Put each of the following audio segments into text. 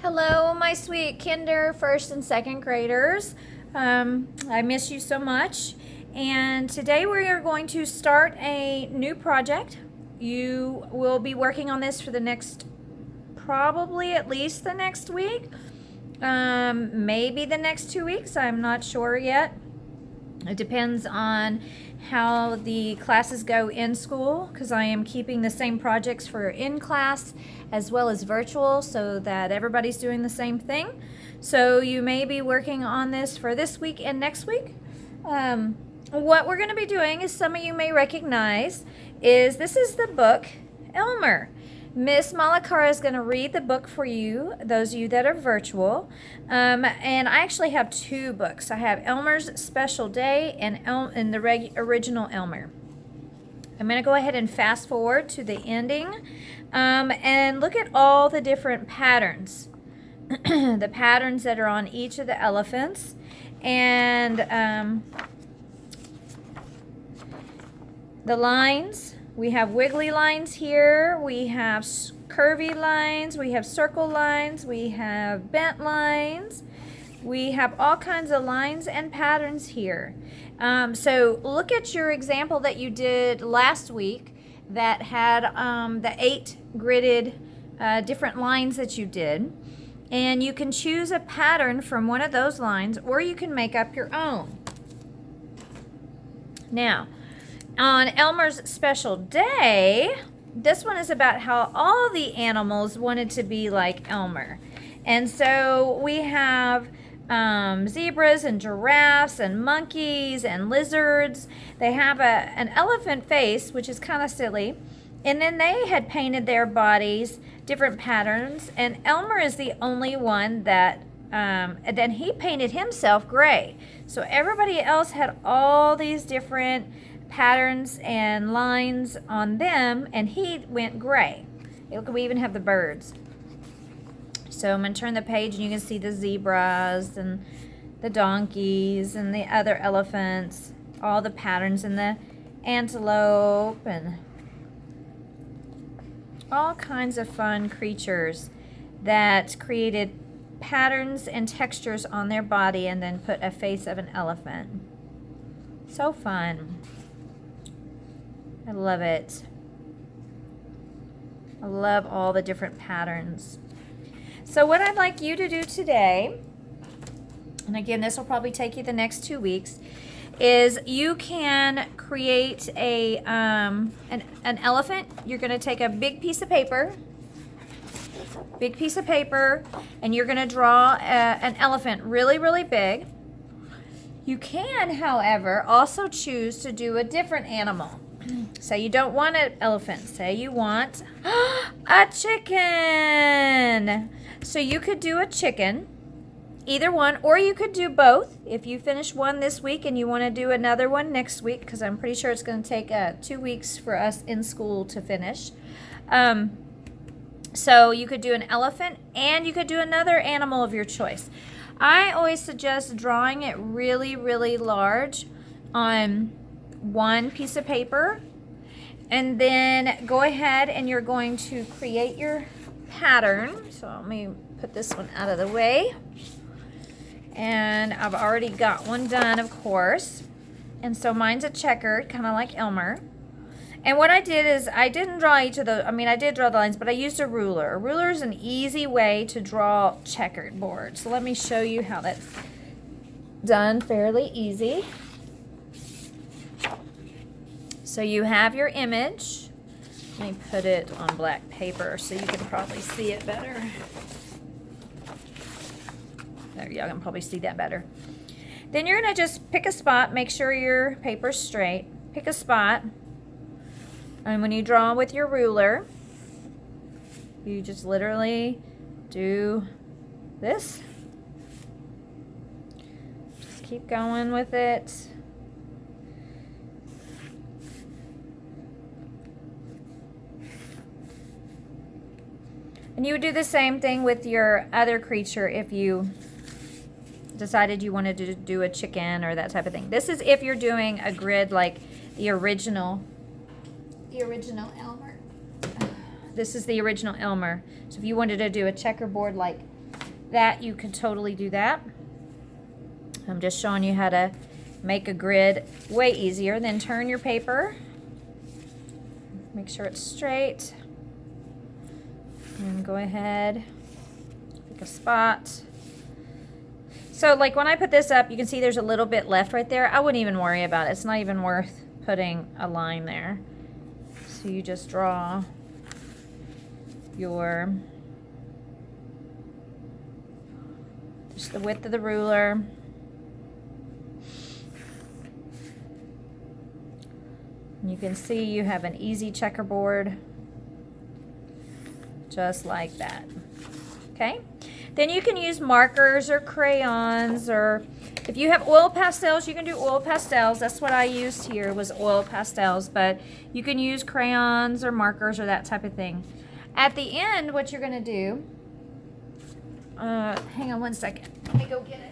Hello, my sweet kinder, first and second graders. I miss you so much. And today we are going to start a new project. You will be working on this for the next, probably at least the next week. Maybe the next 2 weeks. I'm not sure yet. It depends on how the classes go in school, because I am keeping the same projects for in class as well as virtual so that everybody's doing the same thing. So you may be working on this for this week and next week. What we're going to be doing is, some of you may recognize, is this is the book Elmer. Miss Malakara is going to read the book for you, those of you that are virtual. And I actually have two books. I have Elmer's Special Day and the original Elmer. I'm going to go ahead and fast forward to the ending and look at all the different patterns. The patterns that are on each of the elephants. And the lines. We have wiggly lines here, we have curvy lines, we have circle lines, we have bent lines, we have all kinds of lines and patterns here. So look at your example that you did last week that had the 8 gridded different lines that you did. And you can choose a pattern from one of those lines, or you can make up your own. Now, on Elmer's Special Day, this one is about how all the animals wanted to be like Elmer. And so we have zebras and giraffes and monkeys and lizards. They have an elephant face, which is kind of silly. And then they had painted their bodies different patterns. And Elmer is the only one that, and then he painted himself gray. So everybody else had all these different patterns and lines on them, and he went gray. Look, we even have the birds. So I'm going to turn the page and you can see the zebras and the donkeys and the other elephants, all the patterns, and the antelope and all kinds of fun creatures that created patterns and textures on their body and then put a face of an elephant. So fun. I love it. I love all the different patterns. So what I'd like you to do today, and again, this will probably take you the next 2 weeks, is you can create an elephant. You're going to take a big piece of paper, and you're going to draw an elephant really, really big. You can, however, also choose to do a different animal. Say you don't want an elephant. Say you want a chicken. So you could do a chicken, either one, or you could do both. If you finish one this week and you want to do another one next week, because I'm pretty sure it's going to take 2 weeks for us in school to finish. So you could do an elephant, and you could do another animal of your choice. I always suggest drawing it really, really large on one piece of paper, and then go ahead and you're going to create your pattern. So let me put this one out of the way, and I've already got one done, of course. And so mine's a checkered, kind of like Elmer. And what I did is, I didn't draw each of those. I mean, I did draw the lines, but I used a ruler. A ruler is an easy way to draw checkered board. So let me show you how that's done fairly easy. So you have your image. Let me put it on black paper so you can probably see it better. There, y'all can probably see that better. Then you're going to just pick a spot. Make sure your paper's straight. Pick a spot. And when you draw with your ruler, you just literally do this. Just keep going with it. And you would do the same thing with your other creature if you decided you wanted to do a chicken or that type of thing. This is if you're doing a grid like the original Elmer. This is the original Elmer. So if you wanted to do a checkerboard like that, you can totally do that. I'm just showing you how to make a grid way easier. Then turn your paper. Make sure it's straight. And go ahead, pick a spot. So like when I put this up, you can see there's a little bit left right there. I wouldn't even worry about it. It's not even worth putting a line there. So you just draw your, just the width of the ruler. And you can see you have an easy checkerboard, just like that. Okay? Then you can use markers or crayons, or if you have oil pastels, you can do oil pastels. That's what I used here, was oil pastels, but you can use crayons or markers or that type of thing. At the end, what you're gonna do, hang on one second, let me go get it.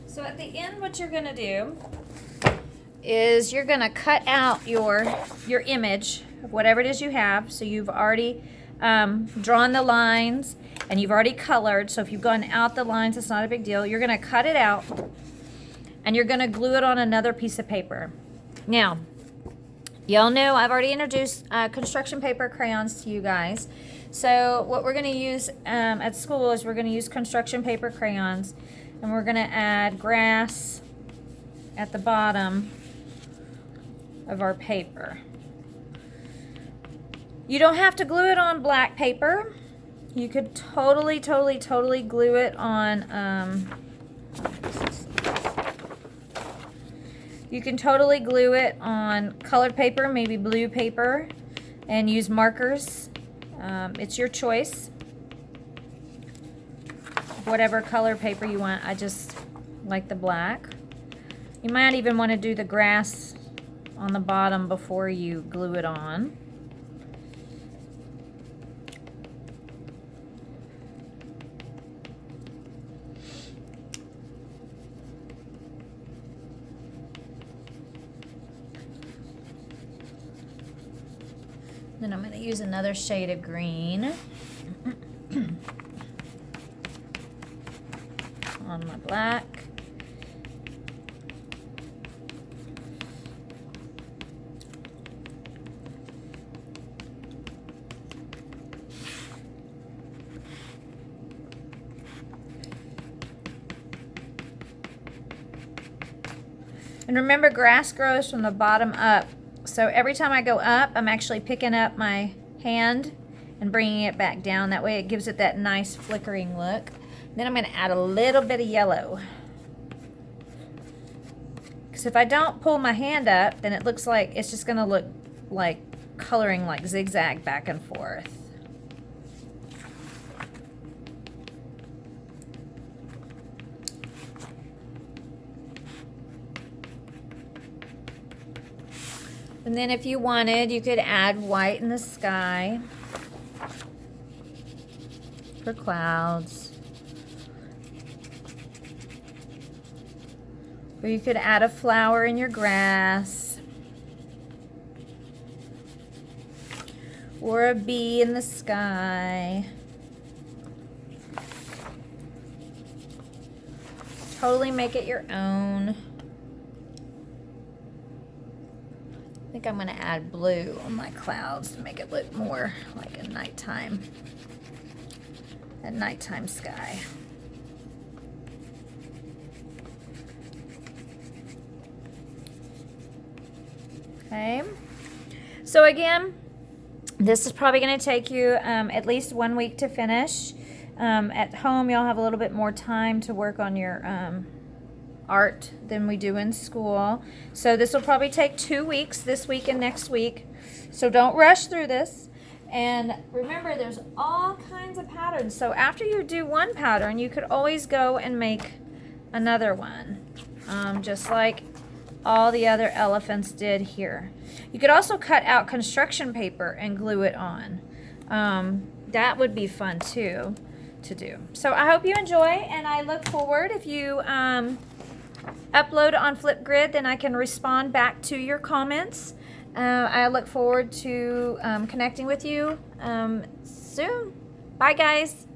So at the end, what you're gonna do is you're gonna cut out your image of whatever it is you have. So you've already drawn the lines and you've already colored. So if you've gone out the lines, it's not a big deal. You're gonna cut it out and you're gonna glue it on another piece of paper. Now, y'all know I've already introduced construction paper crayons to you guys. So what we're gonna use at school is we're gonna use construction paper crayons. And we're going to add grass at the bottom of our paper. You don't have to glue it on black paper. You could totally glue it on, you can totally glue it on colored paper, maybe blue paper, and use markers. It's your choice. Whatever color paper you want. I just like the black. You might even want to do the grass on the bottom before you glue it on. Then I'm going to use another shade of green on my black. And remember, grass grows from the bottom up. So every time I go up, I'm actually picking up my hand and bringing it back down. That way it gives it that nice flickering look. Then I'm going to add a little bit of yellow. Because if I don't pull my hand up, then it looks like it's just going to look like coloring like zigzag back and forth. And then if you wanted, you could add white in the sky for clouds. Or you could add a flower in your grass. Or a bee in the sky. Totally make it your own. I think I'm going to add blue on my clouds to make it look more like a nighttime sky. Okay, so again, this is probably going to take you at least 1 week to finish. At home, you'll have a little bit more time to work on your art than we do in school. So this will probably take 2 weeks, this week and next week. So don't rush through this. And remember, there's all kinds of patterns. So after you do one pattern, you could always go and make another one. Just like all the other elephants did here. You could also cut out construction paper and glue it on. That would be fun too to do. So I hope you enjoy, and I look forward, if you upload on Flipgrid, then I can respond back to your comments. I look forward to connecting with you soon. Bye, guys.